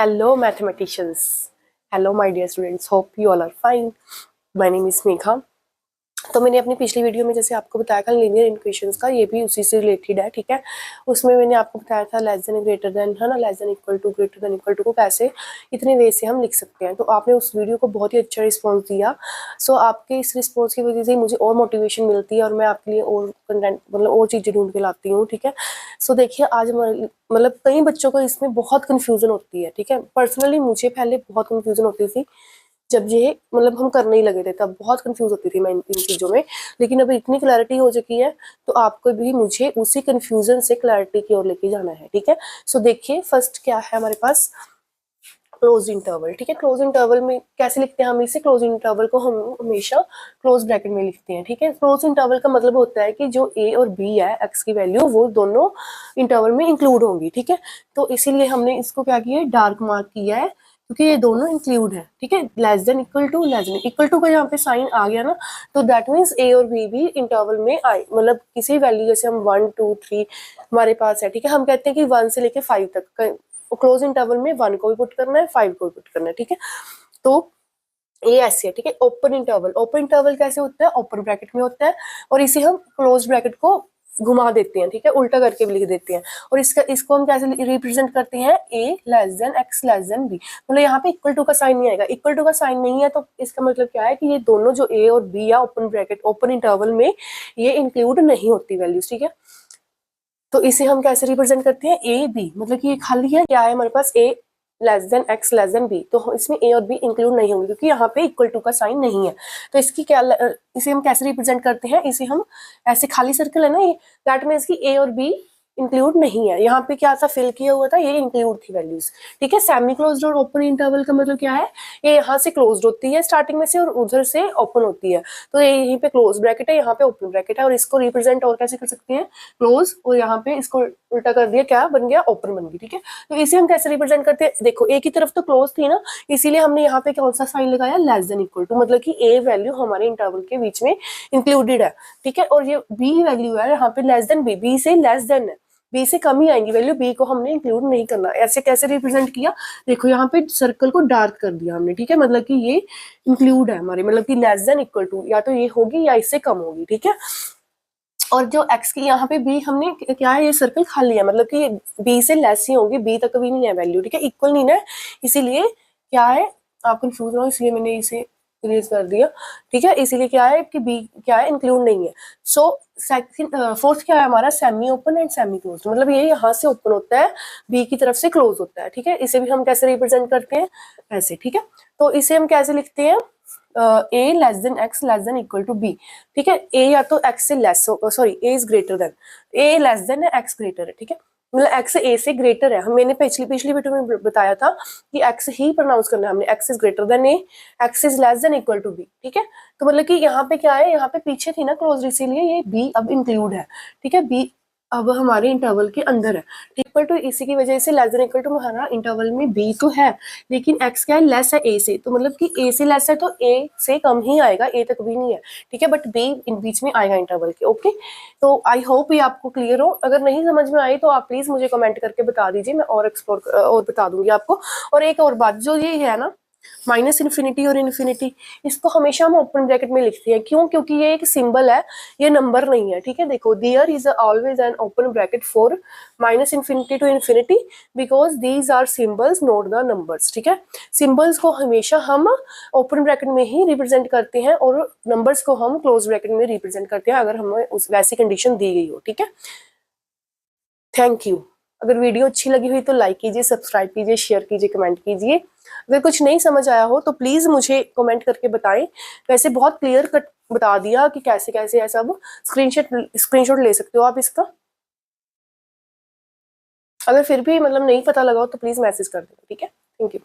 Hello mathematicians. Hello my dear students. Hope you all are fine. My name is Megha. तो मैंने अपनी पिछली video में जैसे आपको बताया था लीनियर इक्वेशंस का, ये भी उसी से रिलेटेड है, ठीक है। उसमें मैंने आपको बताया था लेस देन ग्रेटर देन, है ना, less than equal to, greater than equal to को कैसे इतने वे से हम लिख सकते हैं। तो आपने उस वीडियो को बहुत ही अच्छा रिस्पॉन्स दिया। सो आपके इस रिस्पॉन्स की वजह से मुझे और मोटिवेशन मिलती है और मैं आपके लिए और कंटेंट मतलब और चीज़ें ढूंढ के लाती हूँ, ठीक है। सो देखिए आज मतलब कई बच्चों को इसमें बहुत कन्फ्यूज़न होती है, ठीक है। पर्सनली मुझे पहले बहुत कन्फ्यूज़न होती थी जब ये मतलब हम करने ही लगे थे, तब बहुत कंफ्यूज होती थी मैं इन चीज़ों में। लेकिन अभी इतनी क्लैरिटी हो चुकी है तो आपको भी मुझे उसी कंफ्यूजन से क्लैरिटी की ओर लेके जाना है, ठीक है। सो देखिए फर्स्ट क्या है हमारे पास, क्लोज इंटरवल, ठीक है। क्लोज इंटरवल में कैसे लिखते हैं हम इसे, क्लोज इंटरवल को हम हमेशा क्लोज ब्रैकेट में लिखते हैं, ठीक है। क्लोज इंटरवल का मतलब होता है कि जो ए और बी है, एक्स की वैल्यू, वो दोनों इंटरवल में इंक्लूड होंगी, ठीक है। तो इसीलिए हमने इसको क्या किया है, डार्क मार्क किया है, क्योंकि ये दोनों इंक्लूड है, ठीक है। Less than equal to, less than equal to का यहाँ पे साइन आ गया ना, तो दैट मीन्स ए और बी भी इंटरवल में आए, मतलब किसी वैल्यू जैसे हम 1 2 3 हमारे पास है, ठीक है। हम कहते हैं कि 1 से लेके 5 तक क्लोज इंटरवल में 1 को भी पुट करना है, 5 को भी पुट करना है, ठीक है। तो ये ऐसे है, ठीक है। ओपन इंटरवल, ओपन इंटरवल कैसे होता है, ओपन ब्रैकेट में होता है और इसे हम क्लोज ब्रैकेट को घुमा देते हैं, ठीक है, उल्टा करके भी लिख देते हैं। और इसको हम कैसे रिप्रेजेंट करते हैं, A less than X less than B, मतलब यहाँ पे इक्वल टू का साइन नहीं आएगा। इक्वल टू का साइन नहीं है तो इसका मतलब क्या है कि ये दोनों जो ए और बी या ओपन ब्रैकेट ओपन इंटरवल में ये इंक्लूड नहीं होती वैल्यूज, ठीक है। तो इसे हम कैसे रिप्रेजेंट करते हैं, ए बी, मतलब कि ये खाली है, क्या है हमारे पास, A less than X less than B, तो इसमें ए और बी इंक्लूड नहीं होंगे क्योंकि यहाँ पे इक्वल टू का साइन नहीं है। तो इसकी क्या इसे हम कैसे रिप्रेजेंट करते हैं, इसे हम ऐसे खाली सर्कल है ना ये, दैट मीन्स की ए और बी इंक्लूड नहीं है। यहाँ पे क्या था, फिल किया हुआ था, ये इंक्लूड थी वैल्यूज, ठीक है। सेमी क्लोज्ड और ओपन इंटरवल का मतलब क्या है, ये यहाँ से क्लोज्ड होती है स्टार्टिंग में से और उधर से ओपन होती है। तो ये यहीं पे क्लोज ब्रैकेट है, यहाँ पे ओपन ब्रैकेट है, और इसको रिप्रेजेंट और कैसे कर सकते हैं, क्लोज, और यहाँ पे इसको उल्टा कर दिया, क्या बन गया, ओपन बन गई, ठीक है। तो इसे हम कैसे रिप्रेजेंट करते हैं, देखो ए की तरफ तो क्लोज थी ना, इसीलिए हमने यहाँ पे कौन सा साइन लगाया, लेस देन इक्वल टू, मतलब कि ए वैल्यू हमारे इंटरवल के बीच में इंक्लूडेड है, ठीक है। और ये बी वैल्यू है यहाँ पे लेस देन बी, बी से लेस देन है, बी से कम ही आएंगी वैल्यू, बी को हमने इंक्लूड नहीं करना। ऐसे कैसे रिप्रेजेंट किया, देखो यहाँ पे सर्कल को डार्क कर दिया हमने, ठीक है, मतलब कि ये इंक्लूड है हमारे, मतलब कि लेस देन इक्वल टू या तो ये होगी या इससे कम होगी, ठीक है। और जो x की यहाँ पे b हमने क्या है, ये सर्कल खाली है, मतलब कि b से लेस ही होगी, b तक भी नहीं है वैल्यू, ठीक है, इक्वल नहीं है, इसीलिए क्या है, आप कंफ्यूज हो इसलिए मैंने इसे इरेज कर दिया, ठीक है। इसीलिए क्या है कि b क्या है, इंक्लूड नहीं है। सो सेकंड फोर्थ क्या है हमारा, semi open and semi close, मतलब ये यहाँ से ओपन होता है, b की तरफ से क्लोज होता है, ठीक है। इसे भी हम कैसे रिप्रेजेंट करते हैं, ऐसे, ठीक है। तो इसे हम कैसे लिखते हैं, A less than X less than equal to B, ठीक है। ए या तो एक्स से लेस हो, sorry A is greater than, A less than है, एक्स ग्रेटर है, ठीक है, मतलब एक्स ए से ग्रेटर है। हम मैंने पिछली वीडियो में बताया था कि एक्स ही प्रोनाउंस करना है हमने, X is greater than A, X is less than equal to B, ठीक है। तो मतलब कि यहाँ पे क्या है, यहाँ पे पीछे थी ना क्लोज, इसीलिए ये बी अब इंक्लूड है, ठीक है, बी अब हमारे इंटरवल के अंदर है, इक्वल टू, इसी की वजह से लेस देन इक्वल टू हमारा इंटरवल में बी तो है, लेकिन x क्या है, लेस है a से, तो मतलब कि a से लेस है तो a से कम ही आएगा, a तक भी नहीं है, ठीक है, बट b इन बीच में आएगा इंटरवल के, ओके। तो आई होप ये आपको क्लियर हो। अगर नहीं समझ में आई तो आप प्लीज मुझे कमेंट करके बता दीजिए, मैं और एक्सप्लोर और बता दूंगी आपको। और एक और बात, जो ये है ना माइनस इन्फिनिटी और इन्फिनिटी, इसको हमेशा हम ओपन ब्रैकेट में लिखते हैं, क्यों, क्योंकि ये एक सिंबल है, ये नंबर नहीं है, ठीक है। देखो there is always an open bracket for minus infinity to infinity because these are symbols not the numbers, ठीक है। सिंबल्स को हमेशा हम ओपन ब्रैकेट में ही रिप्रेजेंट करते हैं और नंबर्स को हम क्लोज ब्रैकेट में रिप्रेजेंट करते हैं अगर हमें उस वैसी कंडीशन दी गई हो, ठीक है। Thank you. अगर वीडियो अच्छी लगी हुई तो लाइक कीजिए, सब्सक्राइब कीजिए, शेयर कीजिए, कमेंट कीजिए। अगर कुछ नहीं समझ आया हो तो प्लीज मुझे कमेंट करके बताएं। वैसे बहुत क्लियर कट बता दिया कि कैसे कैसे है सब, स्क्रीनशॉट ले सकते हो आप इसका। अगर फिर भी मतलब नहीं पता लगा हो तो प्लीज मैसेज कर देना, ठीक है। Thank you.